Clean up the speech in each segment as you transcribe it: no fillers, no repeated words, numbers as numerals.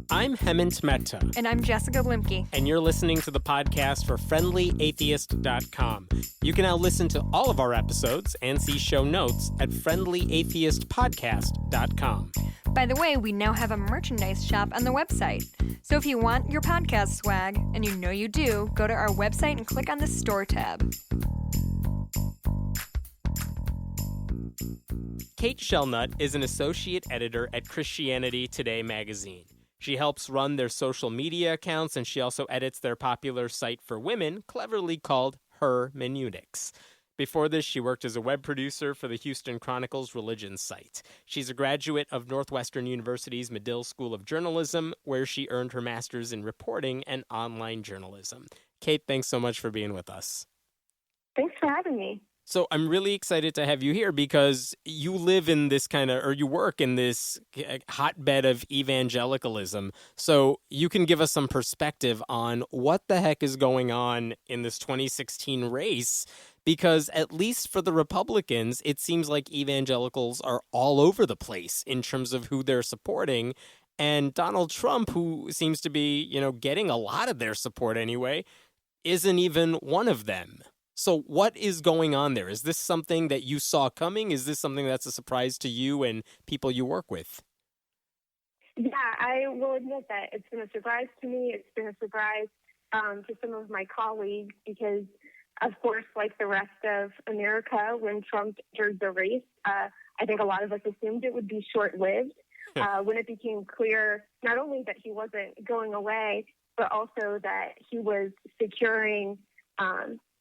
I'm Hemant Mehta. And I'm Jessica Limke. And you're listening to the podcast for FriendlyAtheist.com. You can now listen to all of our episodes and see show notes at FriendlyAtheistPodcast.com. By the way, we now have a merchandise shop on the website. So if you want your podcast swag, and you know you do, go to our website and click on the store tab. Kate Shellnutt is an associate editor at Christianity Today magazine. She helps run their social media accounts, and she also edits their popular site for women, cleverly called Hermeneutics. Before this, she worked as a web producer for the Houston Chronicle's religion site. She's a graduate of Northwestern University's Medill School of Journalism, where she earned her master's in reporting and online journalism. Kate, thanks so much for being with us. Thanks for having me. So I'm really excited to have you here because you live in this you work in this hotbed of evangelicalism. So you can give us some perspective on what the heck is going on in this 2016 race, because at least for the Republicans, it seems like evangelicals are all over the place in terms of who they're supporting. And Donald Trump, who seems to be, getting a lot of their support anyway, isn't even one of them. So what is going on there? Is this something that you saw coming? Is this something that's a surprise to you and people you work with? Yeah, I will admit that it's been a surprise to me. It's been a surprise to some of my colleagues because, of course, like the rest of America, when Trump entered the race, I think a lot of us assumed it would be short-lived. When it became clear not only that he wasn't going away, but also that he was securing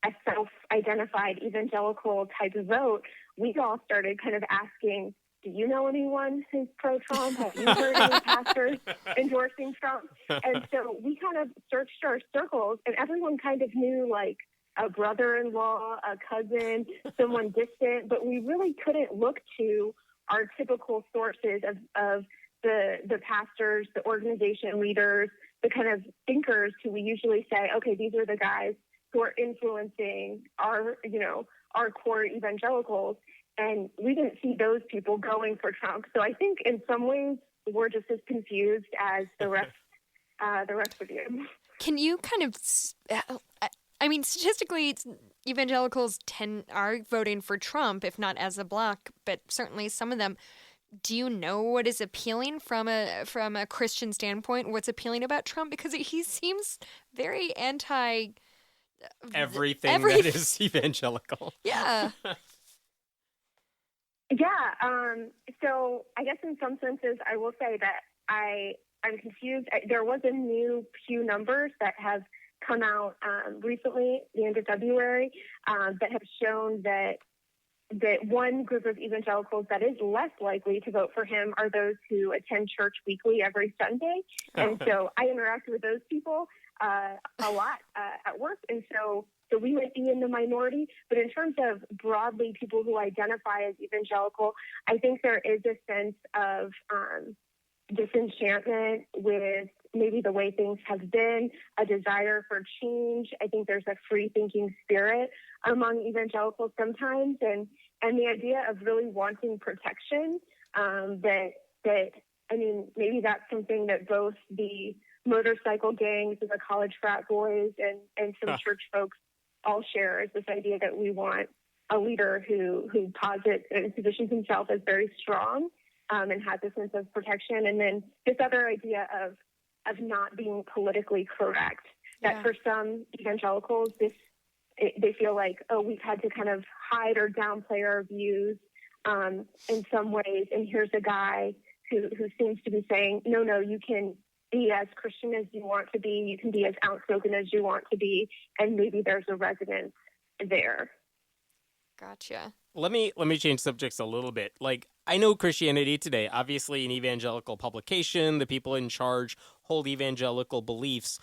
a self-identified evangelical type of vote, we all started kind of asking, do you know anyone who's pro-Trump? Have you heard any pastors endorsing Trump? And so we kind of searched our circles, and everyone kind of knew, like, a brother-in-law, a cousin, someone distant, but we really couldn't look to our typical sources of the pastors, the organization leaders, the kind of thinkers who we usually say, okay, these are the guys who are influencing our core evangelicals, and we didn't see those people going for Trump. So I think in some ways we're just as confused as the rest of you. Can you kind of, statistically, evangelicals are voting for Trump, if not as a bloc, but certainly some of them. Do you know what is appealing from a Christian standpoint? What's appealing about Trump? Because he seems very anti. Everything that is evangelical. Yeah. Yeah. So I guess in some senses, I will say that I'm confused. There was a new Pew numbers that have come out recently, the end of February, that have shown that one group of evangelicals that is less likely to vote for him are those who attend church weekly every Sunday. And so I interact with those people a lot at work, and so we might be in the minority. But in terms of broadly people who identify as evangelical, I think there is a sense of disenchantment with maybe the way things have been, a desire for change. I think there's a free-thinking spirit among evangelicals sometimes, and the idea of really wanting protection, maybe that's something that both the motorcycle gangs and the college frat boys and some church folks all share, is this idea that we want a leader who posits and positions himself as very strong and has a sense of protection. And then this other idea of not being politically correct, that for some evangelicals, they feel like, we've had to kind of hide or downplay our views in some ways. And here's a guy who seems to be saying, no, you can be as Christian as you want to be. You can be as outspoken as you want to be. And maybe there's a resonance there. Gotcha. Let me change subjects a little bit. Like, I know Christianity Today, obviously an evangelical publication. The people in charge hold evangelical beliefs.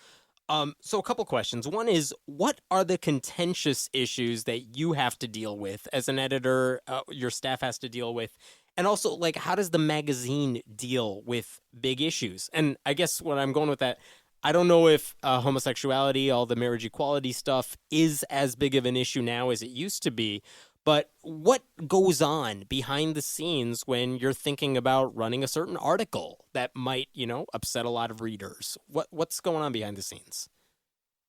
So a couple questions. One is, what are the contentious issues that you have to deal with as an editor, your staff has to deal with? And also, like, how does the magazine deal with big issues? And I guess when I'm going with that, I don't know if homosexuality, all the marriage equality stuff is as big of an issue now as it used to be. But what goes on behind the scenes when you're thinking about running a certain article that might, upset a lot of readers? What's going on behind the scenes?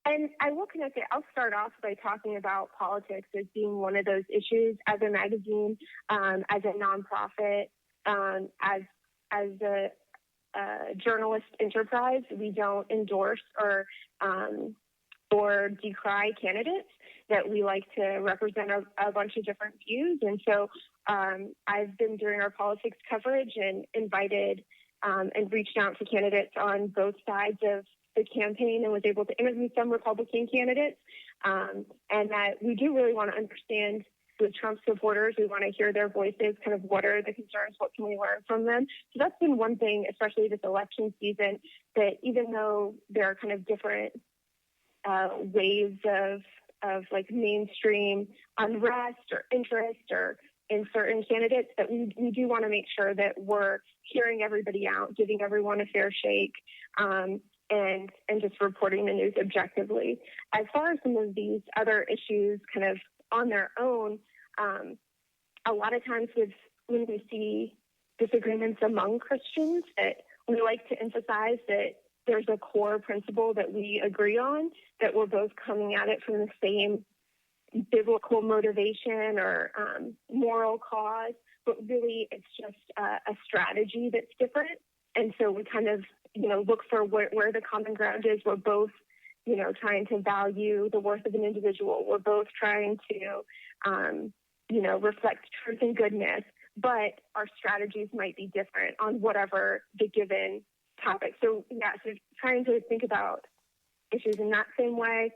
And I will connect it. I'll start off by talking about politics as being one of those issues as a magazine, as a nonprofit, as a journalist enterprise. We don't endorse or decry candidates. That we like to represent a bunch of different views. And so I've been doing our politics coverage and invited and reached out to candidates on both sides of the campaign and was able to interview some Republican candidates. And that we do really want to understand with Trump supporters, we want to hear their voices, kind of what are the concerns, what can we learn from them. So that's been one thing, especially this election season, that even though there are kind of different waves of like mainstream unrest or interest or in certain candidates, that we do want to make sure that we're hearing everybody out, giving everyone a fair shake, and just reporting the news objectively. As far as some of these other issues kind of on their own, a lot of times when we see disagreements among Christians, that we like to emphasize that there's a core principle that we agree on, that we're both coming at it from the same biblical motivation or moral cause, but really it's just a strategy that's different. And so we kind of, look for where the common ground is. We're both, trying to value the worth of an individual. We're both trying to, reflect truth and goodness, but our strategies might be different on whatever the given topic. So trying to think about issues in that same way.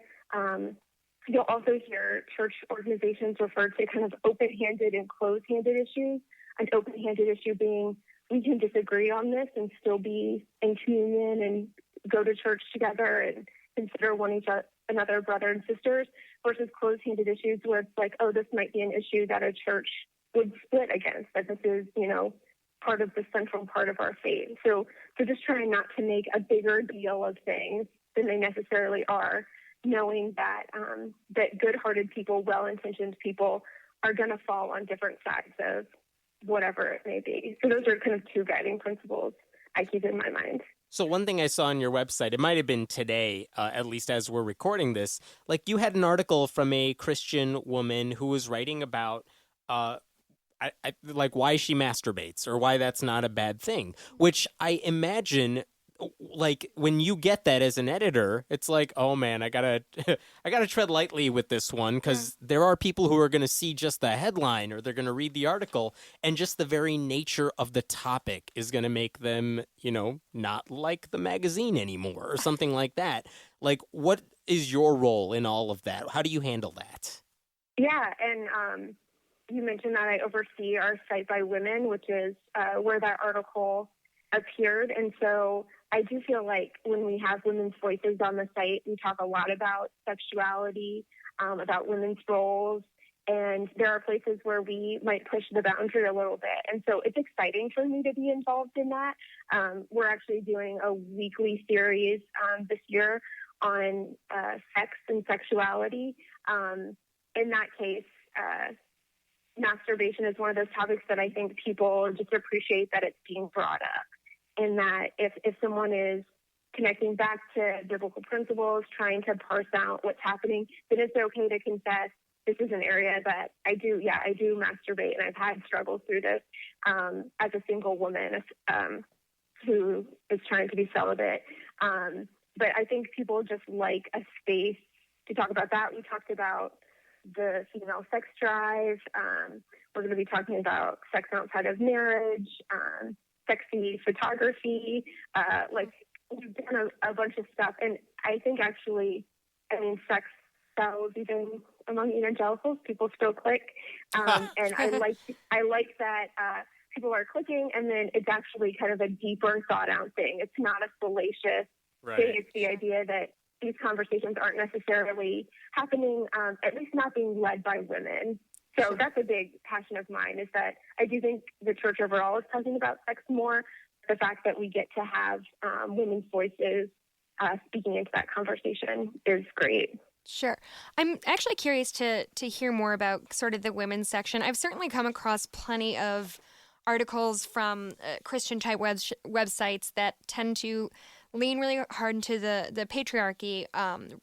You'll also hear church organizations refer to kind of open-handed and closed-handed issues. An open-handed issue being we can disagree on this and still be in communion and go to church together and consider one another brother and sisters, versus closed-handed issues where it's like, oh, this might be an issue that a church would split against, that this is, part of the central part of our faith. So just trying not to make a bigger deal of things than they necessarily are, knowing that that good-hearted people, well-intentioned people are going to fall on different sides of whatever it may be. So those are kind of two guiding principles I keep in my mind. So one thing I saw on your website, it might have been today, at least as we're recording this, like you had an article from a Christian woman who was writing about like why she masturbates or why that's not a bad thing, which I imagine like when you get that as an editor, it's like, oh man, I gotta tread lightly with this one, because there are people who are going to see just the headline or they're going to read the article, and just the very nature of the topic is going to make them, not like the magazine anymore or something like that. Like, what is your role in all of that? How do you handle that? Yeah, and you mentioned that I oversee our Site by Women, which is where that article appeared. And so I do feel like when we have women's voices on the site, we talk a lot about sexuality, about women's roles, and there are places where we might push the boundary a little bit. And so it's exciting for me to be involved in that. We're actually doing a weekly series this year on sex and sexuality. In that case, masturbation is one of those topics that I think people just appreciate that it's being brought up. And that if someone is connecting back to biblical principles, trying to parse out what's happening, then it's okay to confess, this is an area that I do masturbate, and I've had struggles through this as a single woman who is trying to be celibate. But I think people just like a space to talk about that. We talked about the female sex drive. We're going to be talking about sex outside of marriage, sexy photography, we've done a bunch of stuff. And I think actually, sex sells even among evangelicals. People still click. And I like that people are clicking, and then it's actually kind of a deeper thought out thing. It's not a salacious thing. It's the idea that these conversations aren't necessarily happening, at least not being led by women. So that's a big passion of mine, is that I do think the church overall is talking about sex more. The fact that we get to have women's voices speaking into that conversation is great. Sure. I'm actually curious to hear more about sort of the women's section. I've certainly come across plenty of articles from Christian type websites that tend to lean really hard into the patriarchy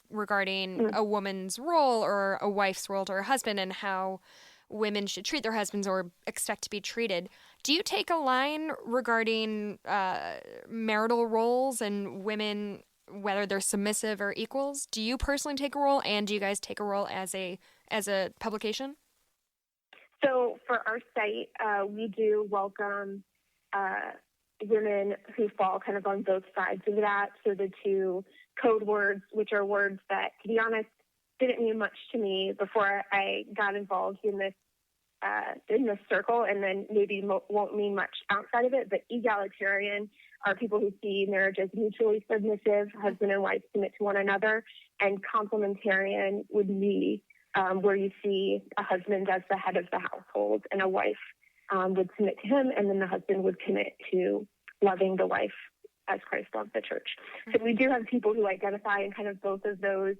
regarding Mm. a woman's role or a wife's role to her husband and how women should treat their husbands or expect to be treated. Do you take a line regarding marital roles and women, whether they're submissive or equals? Do you personally take a role, and do you guys take a role as a publication? So for our site, we do welcome women who fall kind of on both sides of that. So the two code words, which are words that, to be honest, didn't mean much to me before I got involved in this circle, and then maybe won't mean much outside of it. But egalitarian are people who see marriage as mutually submissive, husband and wife submit to one another, and complementarian would be where you see a husband as the head of the household and a wife would submit to him, and then the husband would commit to loving the wife as Christ loved the church. So we do have people who identify in kind of both of those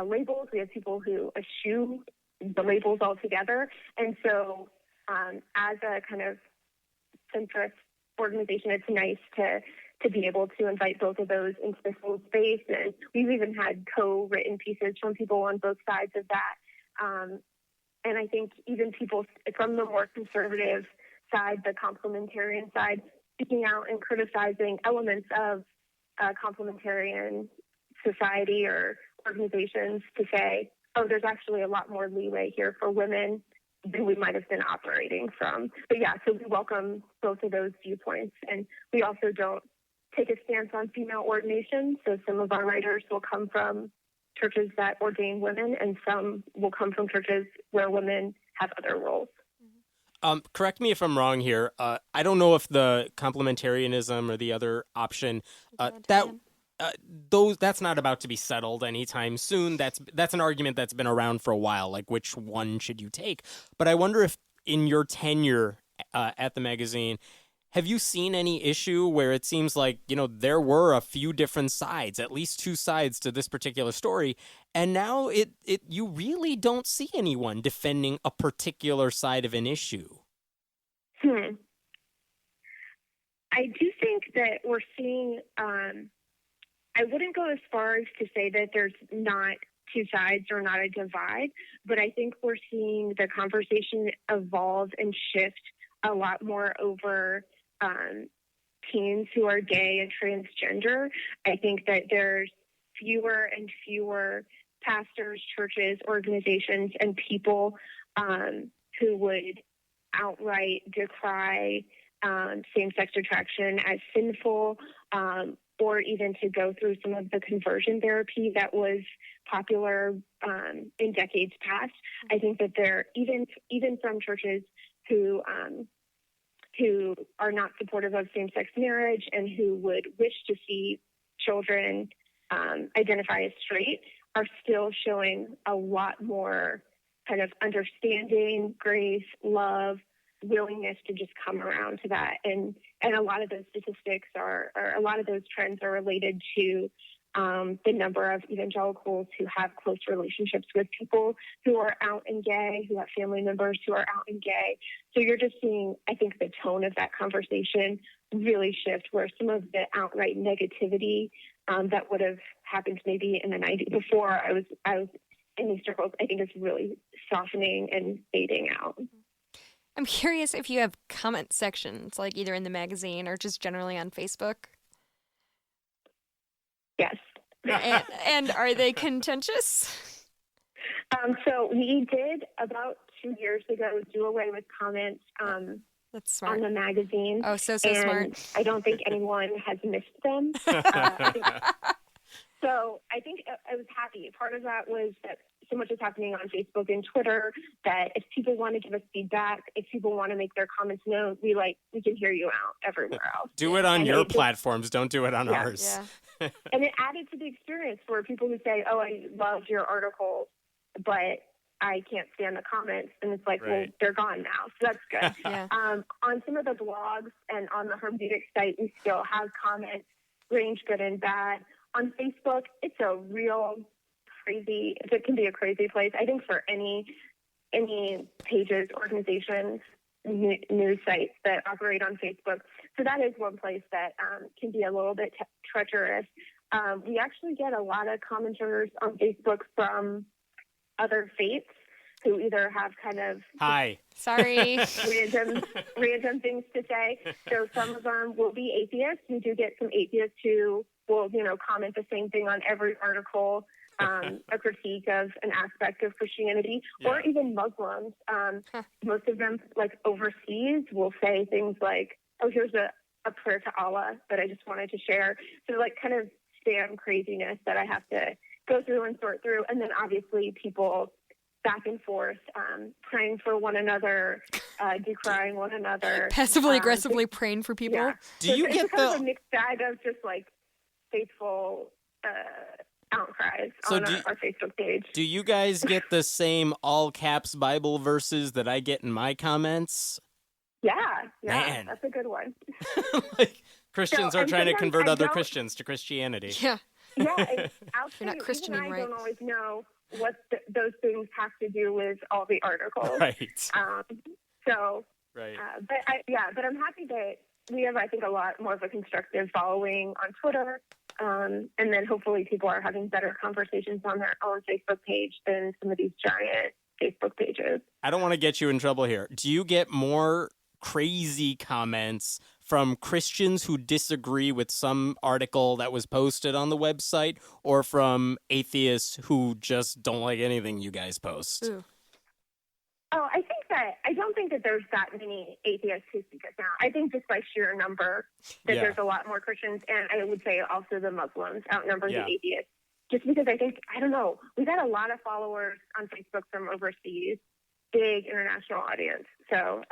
labels. We have people who eschew the labels altogether. And so as a kind of centrist organization, it's nice to be able to invite both of those into the same space. And we've even had co-written pieces from people on both sides of that. And I think even people from the more conservative side, the complementarian side, speaking out and criticizing elements of complementarian society or organizations to say, oh, there's actually a lot more leeway here for women than we might have been operating from. But yeah, so we welcome both of those viewpoints. And we also don't take a stance on female ordination. So some of our writers will come from churches that ordain women, and some will come from churches where women have other roles. Correct me if I'm wrong here. I don't know if the complementarianism or the other option that's not about to be settled anytime soon. That's an argument that's been around for a while. Like, which one should you take? But I wonder if in your tenure at the magazine, have you seen any issue where it seems like, there were a few different sides, at least two sides to this particular story, and now you really don't see anyone defending a particular side of an issue? I do think that we're seeing, I wouldn't go as far as to say that there's not two sides or not a divide, but I think we're seeing the conversation evolve and shift a lot more over teens who are gay and transgender. I think that there's fewer and fewer pastors, churches, organizations, and people who would outright decry same-sex attraction as sinful, or even to go through some of the conversion therapy that was popular in decades past. I think that there, even from churches who are not supportive of same-sex marriage and who would wish to see children identify as straight, are still showing a lot more kind of understanding, grace, love, willingness to just come around to that. And a lot of those statistics or a lot of those trends are related to the number of evangelicals who have close relationships with people who are out and gay, who have family members who are out and gay. So you're just seeing, I think, the tone of that conversation really shift, where some of the outright negativity that would have happened maybe in the 90s before I was in these circles, I think is really softening and fading out. I'm curious if you have comment sections, like either in the magazine or just generally on Facebook. Yes. And are they contentious? So we did about 2 years ago do away with comments That's smart. on the magazine. Oh, so and smart. I don't think anyone has missed them. So I think I was happy. Part of that was that so much is happening on Facebook and Twitter that if people want to give us feedback, if people want to make their comments known, we can hear you out everywhere else. Do it on your platforms. Don't do it on ours. Yeah. And it added to the experience for people who say, oh, I love your article, but I can't stand the comments. And it's like, well, they're gone now. So that's good. Yeah. On some of the blogs and on the Hermeneutic site, we still have comments, range good and bad. On Facebook, it's a real it can be a crazy place. I think for any pages, organizations, news sites that operate on Facebook. So that is one place that can be a little bit treacherous. We actually get a lot of commenters on Facebook from other faiths who either have kind of sorry random things to say. So some of them will be atheists. We do get some atheists who will, comment the same thing on every article, a critique of an aspect of Christianity, or even Muslims. Most of them, like overseas, will say things like, "Oh, here's a prayer to Allah that I just wanted to share." So like kind of spam craziness that I have to go through and sort through, and then obviously people back and forth, praying for one another, decrying one another, passively aggressively praying for people. Yeah. Do you get kind of a mixed bag of just like faithful outcries on our Facebook page. Do you guys get the same all caps Bible verses that I get in my comments? Yeah, Man. That's a good one. Like Christians are trying to convert other don't... Christians to Christianity. Yeah. Yeah, I'll You're not Christianing, even I right? don't always know what those things have to do with all the articles. Right. Right. But I'm happy that we have, I think, a lot more of a constructive following on Twitter. And then hopefully people are having better conversations on their own Facebook page than some of these giant Facebook pages. I don't want to get you in trouble here. Do you get more crazy comments from Christians who disagree with some article that was posted on the website, or from atheists who just don't like anything you guys post? Ooh. Oh, I don't think that there's that many atheists who speak us now. I think just by sheer number that there's a lot more Christians, and I would say also the Muslims outnumber the atheists. Just because I don't know, we got a lot of followers on Facebook from overseas, big international audience. So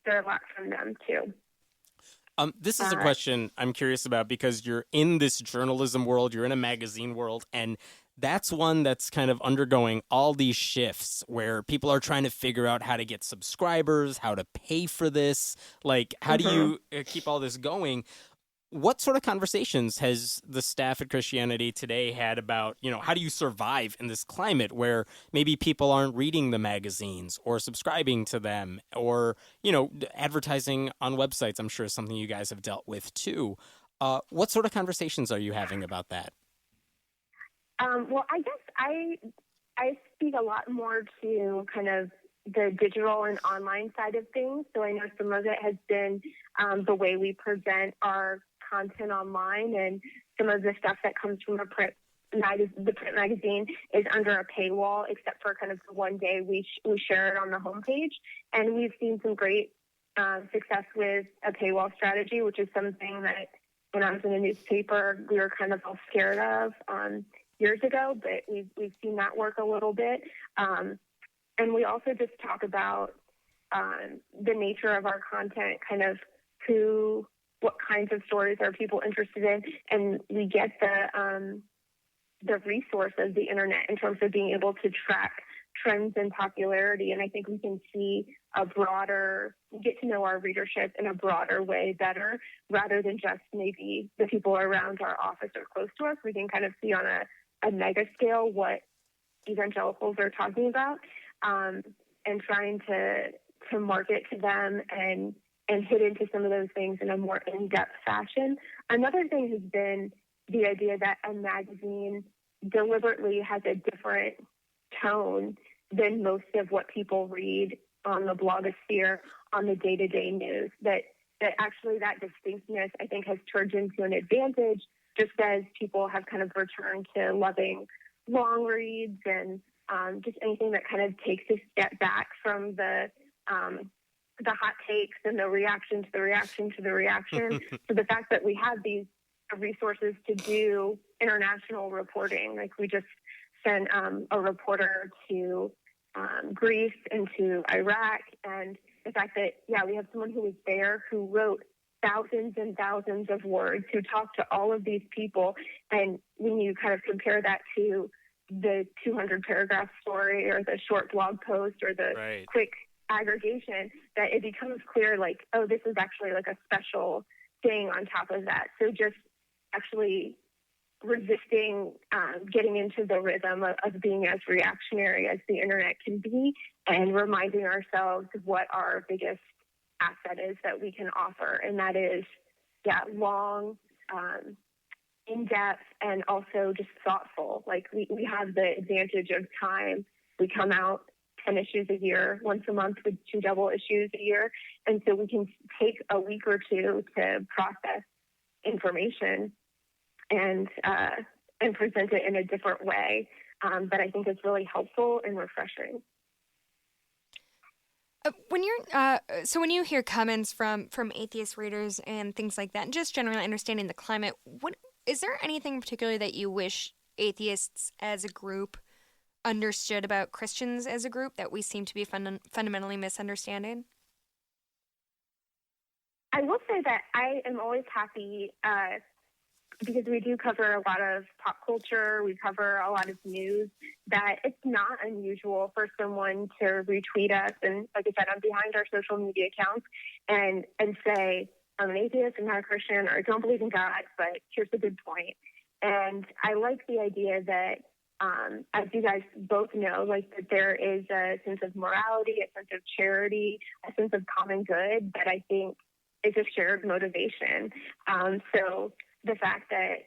there are a lot from them too. This is a question I'm curious about because you're in this journalism world, you're in a magazine world, and that's one that's kind of undergoing all these shifts where people are trying to figure out how to get subscribers, how to pay for this. Like, how do you keep all this going? What sort of conversations has the staff at Christianity Today had about, how do you survive in this climate where maybe people aren't reading the magazines or subscribing to them, or, advertising on websites, I'm sure is something you guys have dealt with too. What sort of conversations are you having about that? Well, I guess I speak a lot more to kind of the digital and online side of things. So I know some of it has been the way we present our content online, and some of the stuff that comes from the print magazine is under a paywall, except for kind of the one day we share it on the homepage. And we've seen some great success with a paywall strategy, which is something that when I was in a newspaper, we were kind of all scared of years ago, but we've seen that work a little bit. And we also just talk about the nature of our content, kind of what kinds of stories are people interested in, and we get the resource of the internet in terms of being able to track trends in popularity. And I think we can see get to know our readership in a broader way better, rather than just maybe the people around our office or close to us. We can kind of see on a mega scale what evangelicals are talking about, and trying to market to them and hit into some of those things in a more in-depth fashion. Another thing has been the idea that a magazine deliberately has a different tone than most of what people read on the blogosphere, on the day-to-day news, that actually that distinctness, I think, has turned into an advantage, just as people have kind of returned to loving long reads and just anything that kind of takes a step back from the hot takes and the reaction to the reaction to the reaction. So the fact that we have these resources to do international reporting, like we just sent a reporter to Greece and to Iraq, and the fact that, we have someone who was there who wrote thousands and thousands of words, who talked to all of these people. And when you kind of compare that to the 200 paragraph story or the short blog post or the quick aggregation, that it becomes clear, like, oh, this is actually like a special thing on top of that. So just actually resisting getting into the rhythm of being as reactionary as the internet can be, and reminding ourselves what our biggest asset is that we can offer. And that is, long, in-depth, and also just thoughtful. Like we have the advantage of time. We come out 10 issues a year, once a month with 2 double issues a year. And so we can take a week or two to process information and present it in a different way that I think is really helpful and refreshing. When you hear comments from atheist readers and things like that, and just generally understanding the climate, what is there anything in particular that you wish atheists as a group understood about Christians as a group that we seem to be fundamentally misunderstanding? I will say that I am always happy because we do cover a lot of pop culture, we cover a lot of news, that it's not unusual for someone to retweet us. And like I said, I'm behind our social media accounts and say, I'm an atheist, I'm not a Christian, or I don't believe in God, but here's a good point. And I like the idea that, as you guys both know, like that there is a sense of morality, a sense of charity, a sense of common good that I think is a shared motivation. So the fact that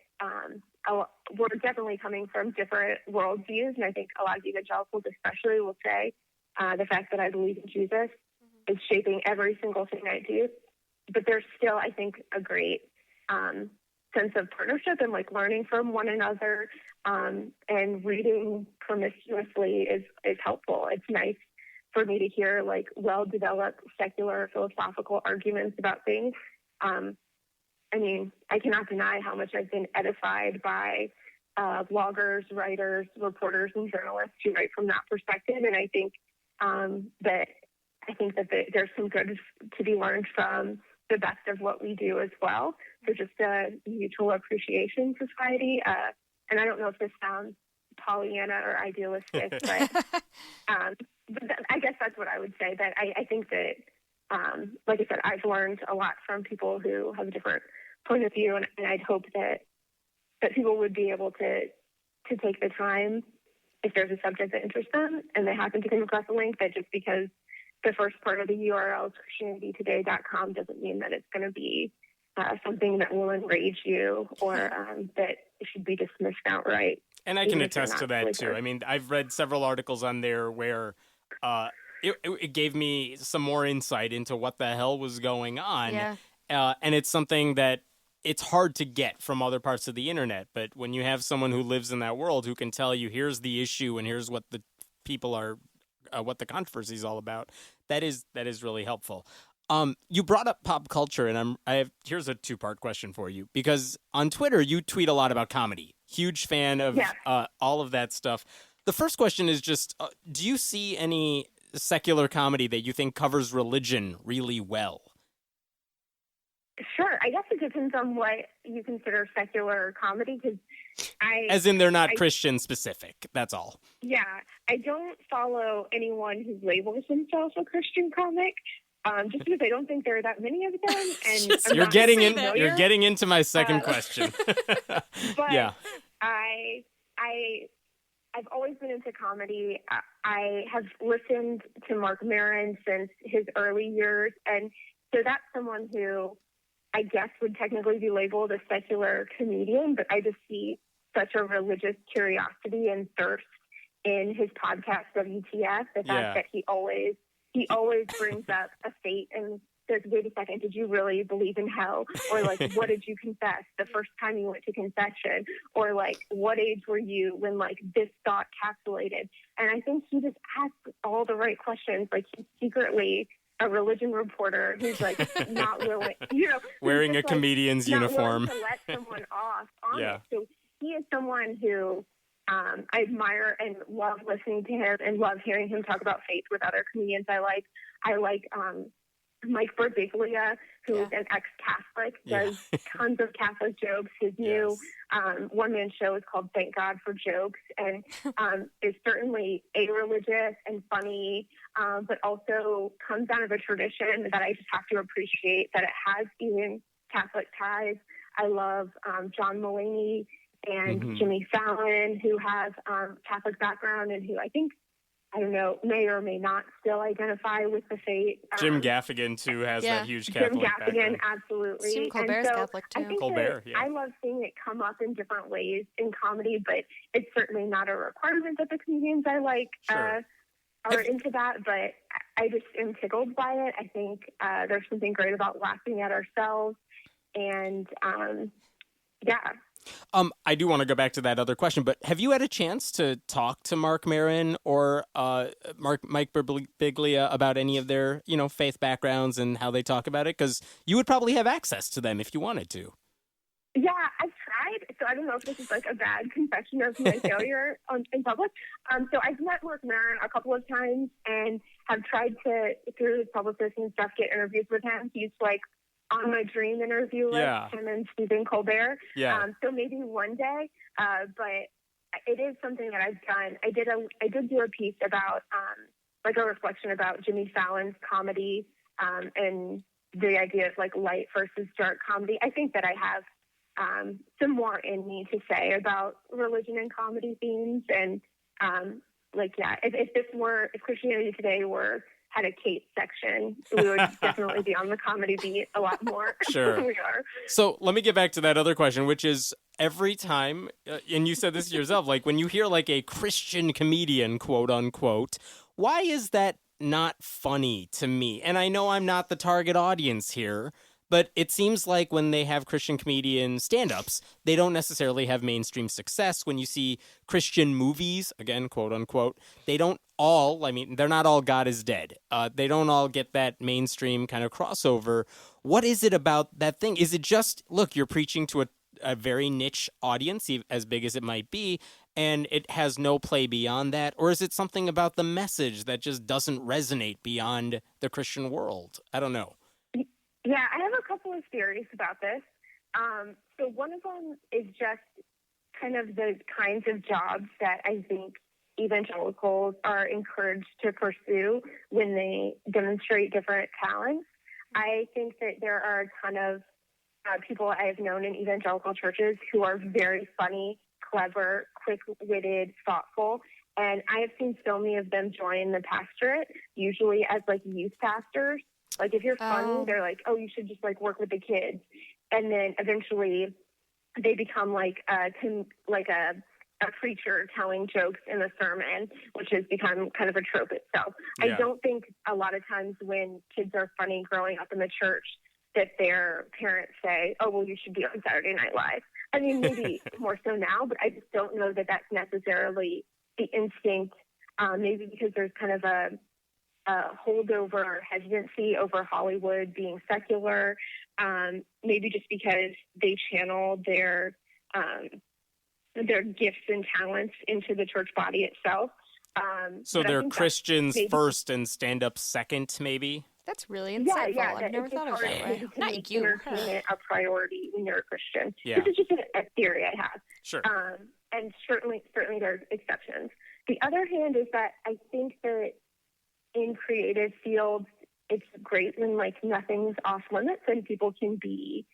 we're definitely coming from different worldviews, and I think a lot of evangelicals especially will say the fact that I believe in Jesus is shaping every single thing I do. But there's still, I think, a great sense of partnership and like learning from one another, and reading promiscuously is helpful. It's nice for me to hear like well-developed secular philosophical arguments about things. I mean, I cannot deny how much I've been edified by bloggers, writers, reporters, and journalists who write from that perspective. And I think that there's some good to be learned from the best of what we do as well. So just a mutual appreciation society. And I don't know if this sounds Pollyanna or idealistic, but I guess that's what I would say. That I think that, like I said, I've learned a lot from people who have a different point of view, and I'd hope that people would be able to take the time, if there's a subject that interests them and they happen to come across a link, that just because the first part of the URL is ChristianityToday.com doesn't mean that it's going to be something that will enrage you or that it should be dismissed outright. And I can attest to that too. I mean, I've read several articles on there where it gave me some more insight into what the hell was going on. Yeah. And it's something that it's hard to get from other parts of the internet. But when you have someone who lives in that world who can tell you, here's the issue and here's what the people are, what the controversy is all about, that is really helpful. You brought up pop culture, and here's a 2-part question for you, because on Twitter you tweet a lot about comedy. Huge fan of all of that stuff. The first question is just, do you see any secular comedy that you think covers religion really well? Sure. I guess it depends on what you consider secular comedy, because as in they're not Christian specific. That's all. Yeah. I don't follow anyone who labels themselves a Christian comic. Just because I don't think there are that many of them, and you're getting into my second question. But yeah, I've always been into comedy. I have listened to Mark Maron since his early years, and so that's someone who I guess would technically be labeled a secular comedian. But I just see such a religious curiosity and thirst in his podcast WTF. The fact that he always brings up a fate and says, wait a second, did you really believe in hell? Or like, what did you confess the first time you went to confession? Or like, what age were you when like this thought capsulated? And I think he just asks all the right questions. Like he's secretly a religion reporter who's like not willing, wearing a comedian's uniform to let someone off on it. So he is someone who I admire and love listening to him and love hearing him talk about faith with other comedians I like Mike Birbiglia, who is an ex-Catholic, does tons of Catholic jokes. His new one-man show is called Thank God for Jokes, and is certainly a-religious and funny, but also comes out of a tradition that I just have to appreciate, that it has even Catholic ties. I love John Mulaney. and Jimmy Fallon, who has Catholic background and who I don't know, may or may not still identify with the faith. Jim Gaffigan, too, has that huge Catholic Jim Gaffigan, background. absolutely. Jim Colbert's and so Catholic, too. I think Colbert, I love seeing it come up in different ways in comedy, but it's certainly not a requirement that the comedians I like are into that, but I just am tickled by it. I think there's something great about laughing at ourselves, and I do want to go back to that other question, but have you had a chance to talk to Mark Maron or Mike Birbiglia about any of their, faith backgrounds and how they talk about it? Because you would probably have access to them if you wanted to. Yeah, I've tried. So I don't know if this is like a bad confession of my failure in public. So I've met Mark Maron a couple of times and have tried to, through his publicist and stuff, get interviews with him. He's like on my dream interview list, him and Stephen Colbert. Yeah. So maybe one day, but it is something that I've done. I did do a piece about, like a reflection about Jimmy Fallon's comedy and the idea of like light versus dark comedy. I think that I have some more in me to say about religion and comedy themes. And if Christianity Today had a Kate section, we would definitely be on the comedy beat a lot more. Sure. than we are. So let me get back to that other question, which is every time, and you said this yourself, like when you hear like a Christian comedian, quote unquote, why is that not funny to me? And I know I'm not the target audience here, but it seems like when they have Christian comedian stand-ups, they don't necessarily have mainstream success. When you see Christian movies, again, quote unquote, they don't all, they're not all God is Dead. They don't all get that mainstream kind of crossover. What is it about that thing? Is it just, look, you're preaching to a very niche audience, as big as it might be, and it has no play beyond that? Or is it something about the message that just doesn't resonate beyond the Christian world? I don't know. Yeah, I have a couple of theories about this. So one of them is just kind of the kinds of jobs that I think evangelicals are encouraged to pursue when they demonstrate different talents. I think that there are a ton of people I have known in evangelical churches who are very funny, clever, quick-witted, thoughtful, and I have seen so many of them join the pastorate, usually as like youth pastors. Like if you're funny, they're like, oh, you should just like work with the kids. And then eventually they become like a preacher telling jokes in a sermon, which has become kind of a trope itself. Yeah. I don't think a lot of times when kids are funny growing up in the church that their parents say, oh, well, you should be on Saturday Night Live. I mean, maybe more so now, but I just don't know that that's necessarily the instinct, maybe because there's kind of a holdover hesitancy over Hollywood being secular, maybe just because they channel their gifts and talents into the church body itself. So they're Christians first and stand-up second, maybe? That's really insightful. Yeah, I've never thought of it that way. Not you. Entertainment a priority when you're a Christian. Yeah. This is just a theory I have. Sure. And certainly there's exceptions. The other hand is that I think that in creative fields, it's great when like nothing's off limits and people can be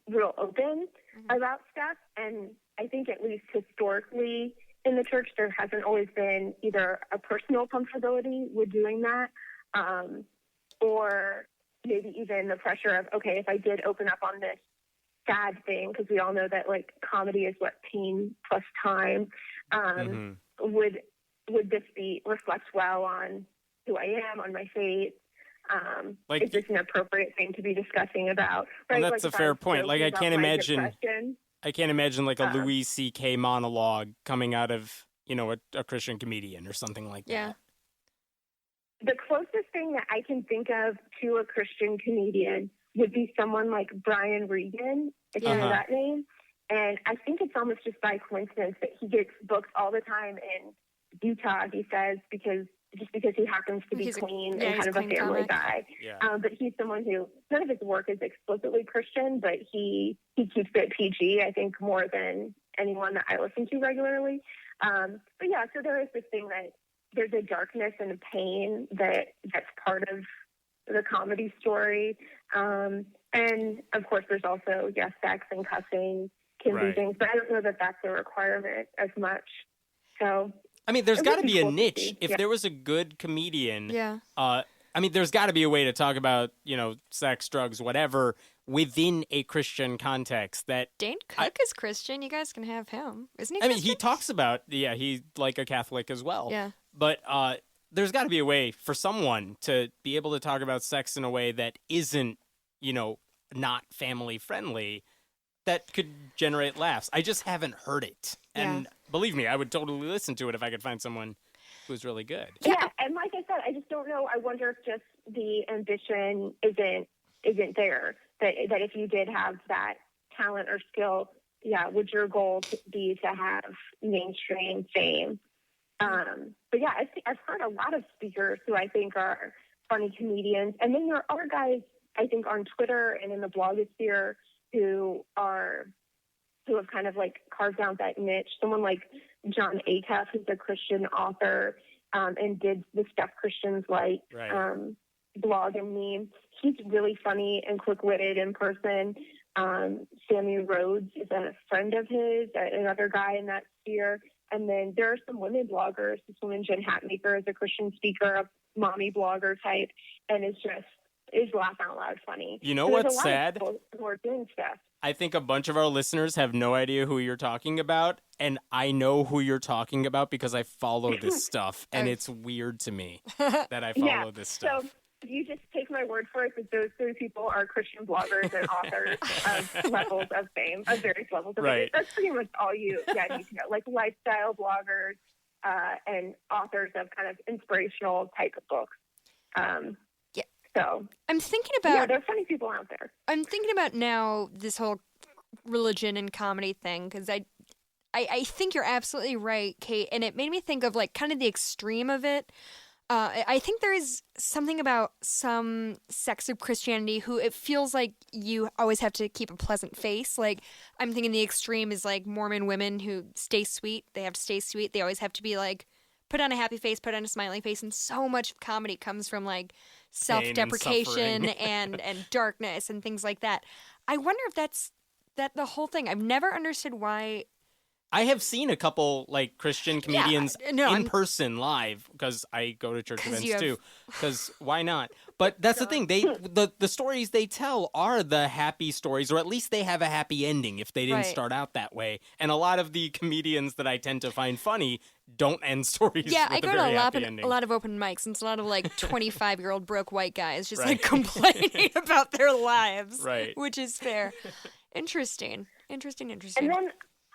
real open about stuff. And I think at least historically in the church, there hasn't always been either a personal comfortability with doing that, or maybe even the pressure of, okay, if I did open up on this sad thing, because we all know that like comedy is what pain plus time, would this reflect well on who I am, on my faith? Is this an appropriate thing to be discussing about? Right? Well, that's like a fair point. Like I can't imagine like a Louis C.K. monologue coming out of, a Christian comedian or something like that. The closest thing that I can think of to a Christian comedian would be someone like Brian Regan, if you know that name. And I think it's almost just by coincidence that he gets booked all the time in Utah, he says, because he happens to be clean and kind of a family guy. Yeah. But he's someone who, none of his work is explicitly Christian, but he keeps it PG, I think, more than anyone that I listen to regularly. But yeah, so there is this thing that there's a darkness and a pain that's part of the comedy story. And of course, there's also, sex and cussing can do Right. things, but I don't know that that's a requirement as much. So I mean, there's it got would to be be a cool to niche. see. If Yeah. there was a good comedian, Yeah. I mean, there's got to be a way to talk about, sex, drugs, whatever, within a Christian context that, Dane Cook is Christian. You guys can have him. Isn't he I mean, Christian? he talks about, he's like a Catholic as well. Yeah. But there's got to be a way for someone to be able to talk about sex in a way that isn't, not family friendly, that could generate laughs. I just haven't heard it. And believe me, I would totally listen to it if I could find someone who's really good. Yeah, and like I said, I just don't know. I wonder if just the ambition isn't there. That if you did have that talent or skill, would your goal be to have mainstream fame? But yeah, I've heard a lot of speakers who I think are funny comedians, and then there are guys I think on Twitter and in the blogosphere who have kind of like carved out that niche. Someone like John Acuff, who's a Christian author, and did the Stuff Christians Like Right. blog and meme. He's really funny and quick-witted in person. Sammy Rhodes is a friend of his, another guy in that sphere. And then there are some women bloggers. This woman, Jen Hatmaker, is a Christian speaker, a mommy blogger type, and is laugh out loud funny. You know So there's what's a lot of sad? people who are doing stuff. I think a bunch of our listeners have no idea who you're talking about, and I know who you're talking about because I follow this stuff, and it's weird to me that I follow this stuff. So you just take my word for it that those three people are Christian bloggers and authors of levels of fame, of various levels of Right. fame. That's pretty much all you need to know. Like lifestyle bloggers and authors of kind of inspirational type of books. So I'm thinking yeah, about there are funny people out there. I'm thinking about now this whole religion and comedy thing because I think you're absolutely right, Kate, and it made me think of like kind of the extreme of it. I think there is something about some sects of Christianity who it feels like you always have to keep a pleasant face. Like I'm thinking the extreme is like Mormon women who stay sweet. They have to stay sweet. They always have to be like put on a happy face, put on a smiley face, and so much of comedy comes from like self-deprecation and darkness and things like that. I wonder if that's the whole thing. I've never understood why. I have seen a couple like Christian comedians no, in person live because I go to church 'Cause events you have- too. Because why not? But that's the thing. The stories they tell are the happy stories, or at least they have a happy ending if they didn't Right. start out that way. And a lot of the comedians that I tend to find funny don't end stories. Yeah, with I go a to very a happy ending. lot of open mics, and it's a lot of like 25-year-old broke white guys just Right. like complaining about their lives, Right. which is fair. Interesting. And Interesting.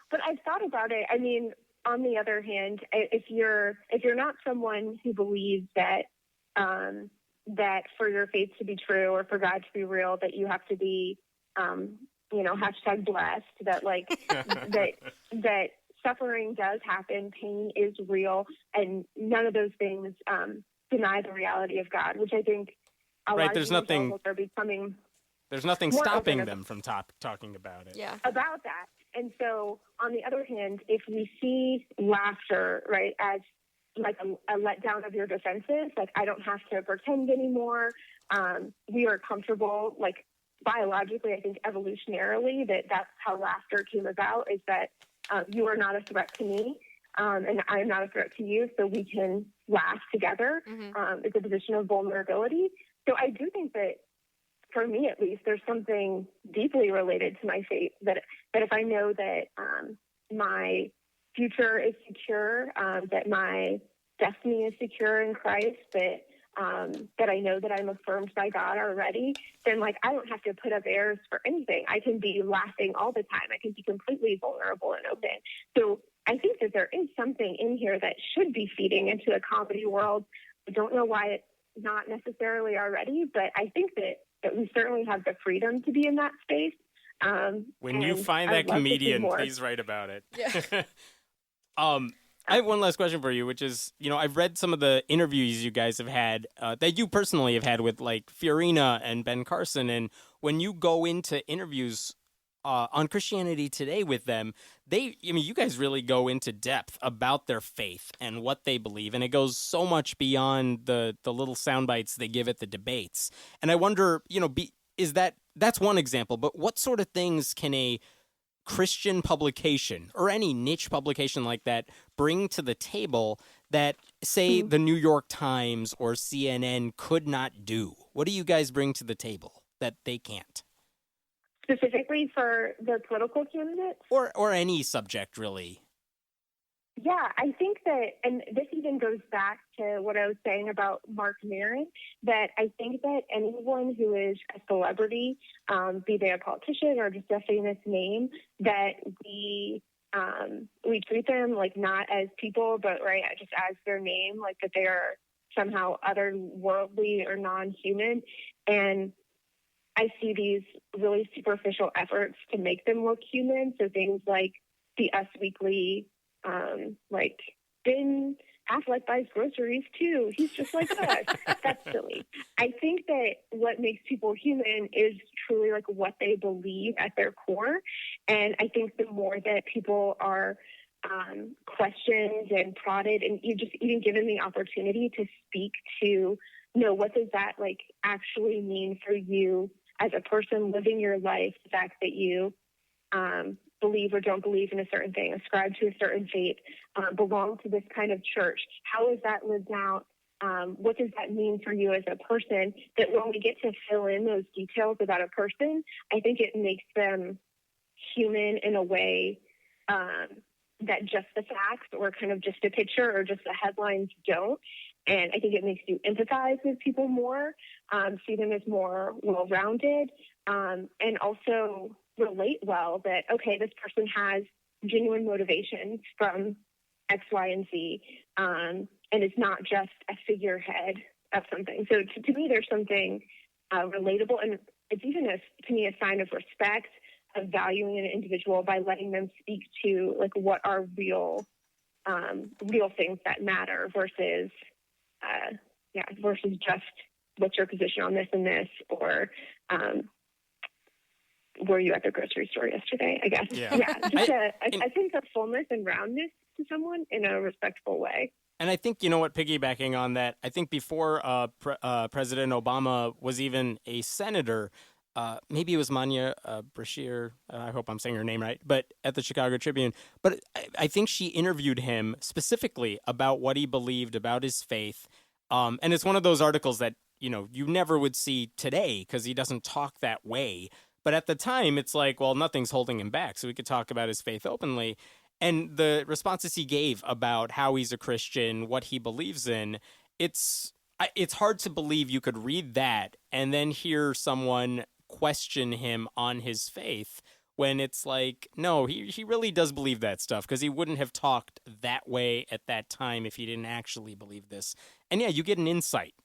but I've thought about it. I mean, on the other hand, if you're not someone who believes that that for your faith to be true or for God to be real, that you have to be, hashtag blessed, that like that suffering does happen, pain is real, and none of those things deny the reality of God, which I think a lot There's of nothing- evangelicals are becoming There's nothing more stopping open them from talking about it. Yeah. about that. And so, on the other hand, if we see laughter, right, as like a letdown of your defenses, like I don't have to pretend anymore. We are comfortable, like biologically, I think evolutionarily, that's how laughter came about, is that you are not a threat to me, and I am not a threat to you, so we can laugh together. Mm-hmm. It's a position of vulnerability. So I do think that, for me at least, there's something deeply related to my faith, that if I know that my future is secure, that my destiny is secure in Christ, that I know that I'm affirmed by God already, then like I don't have to put up airs for anything. I can be laughing all the time. I can be completely vulnerable and open. So I think that there is something in here that should be feeding into the comedy world. I don't know why it's not necessarily already, but I think that we certainly have the freedom to be in that space. When you and find I'd that love to see comedian, more. please write about it. Yeah. I have one last question for you, which is, I've read some of the interviews you guys have had, that you personally have had with, like, Fiorina and Ben Carson, and when you go into interviews on Christianity Today with them, you guys really go into depth about their faith and what they believe, and it goes so much beyond the little sound bites they give at the debates. And I wonder, that's one example, but what sort of things can a Christian publication or any niche publication like that bring to the table that, say, the New York Times or CNN could not do? What do you guys bring to the table that they can't? Specifically for the political candidates? Or any subject, really. Yeah, I think that, and this even goes back to what I was saying about Mark Maron, that I think that anyone who is a celebrity, be they a politician or just a famous name, that we treat them like not as people, but just as their name, like that they are somehow otherworldly or non-human. And I see these really superficial efforts to make them look human. So things like the Us Weekly, Ben Affleck buys groceries too. He's just like us. That's silly. I think that what makes people human is truly like what they believe at their core. And I think the more that people are questioned and prodded and just even given the opportunity to speak to, what does that like actually mean for you as a person living your life, the fact that you believe or don't believe in a certain thing, ascribe to a certain faith, belong to this kind of church. How is that lived out? What does that mean for you as a person? That when we get to fill in those details about a person, I think it makes them human in a way that just the facts or kind of just a picture or just the headlines don't. And I think it makes you empathize with people more, see them as more well-rounded, and also relate well that, okay, this person has genuine motivations from X, Y, and Z, and it's not just a figurehead of something. So to me, there's something relatable, and it's even, to me, a sign of respect, of valuing an individual by letting them speak to, like, what are real things that matter versus just what's your position on this and this, or were you at the grocery store yesterday, I guess. Yeah. I think a fullness and roundness to someone in a respectful way. And I think, piggybacking on that, I think before President Obama was even a senator, maybe it was Manya Brashear, I hope I'm saying her name right, but at the Chicago Tribune. But I think she interviewed him specifically about what he believed about his faith. And it's one of those articles that, you never would see today because he doesn't talk that way. But at the time, it's like, well, nothing's holding him back, so we could talk about his faith openly. And the responses he gave about how he's a Christian, what he believes in, it's hard to believe you could read that and then hear someone question him on his faith when it's like, no, he really does believe that stuff because he wouldn't have talked that way at that time if he didn't actually believe this. And yeah, you get an insight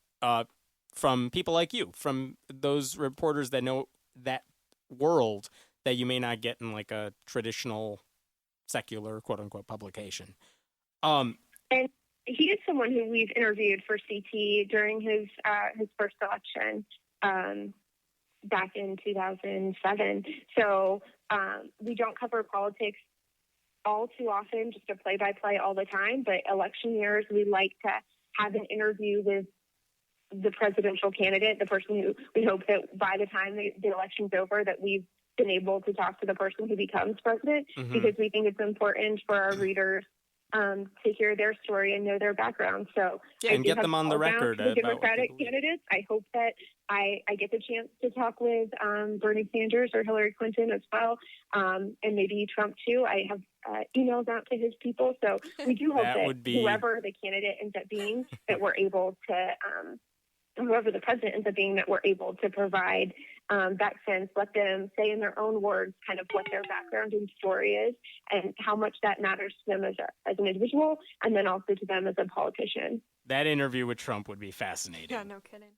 from people like you, from those reporters that know that world that you may not get in like a traditional secular quote unquote publication. And he is someone who we've interviewed for CT during his first election back in 2007. So we don't cover politics all too often, just a play-by-play all the time, but election years we like to have an interview with the presidential candidate, the person who we hope that by the time the election's over that we've been able to talk to the person who becomes president, because we think it's important for our readers to hear their story and know their background. So and get them on the record. The Democratic candidates. I hope that I get the chance to talk with Bernie Sanders or Hillary Clinton as well, and maybe Trump too. I have emails out to his people. So we do hope that whoever the candidate ends up being, that we're able to whoever the president ends up being, that we're able to provide that sense, let them say in their own words kind of what their background and story is and how much that matters to them as an individual, and then also to them as a politician. That interview with Trump would be fascinating. Yeah, no kidding.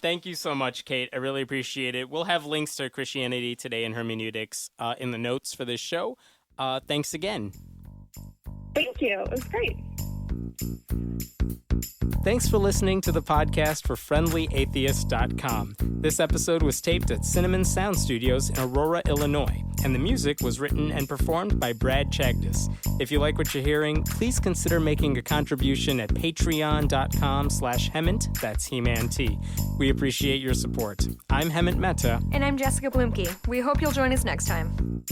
Thank you so much, Kate. I really appreciate it. We'll have links to Christianity Today and hermeneutics in the notes for this show. Thanks again. Thank you. It was great. Thanks for listening to the podcast for FriendlyAtheist.com. This episode was taped at Cinnamon Sound Studios in Aurora, Illinois, and the music was written and performed by Brad Chagdis. If you like what you're hearing, please consider making a contribution at patreon.com/Hemant, that's He-Man T. We appreciate your support. I'm Hemant Mehta. And I'm Jessica Blumke. We hope you'll join us next time.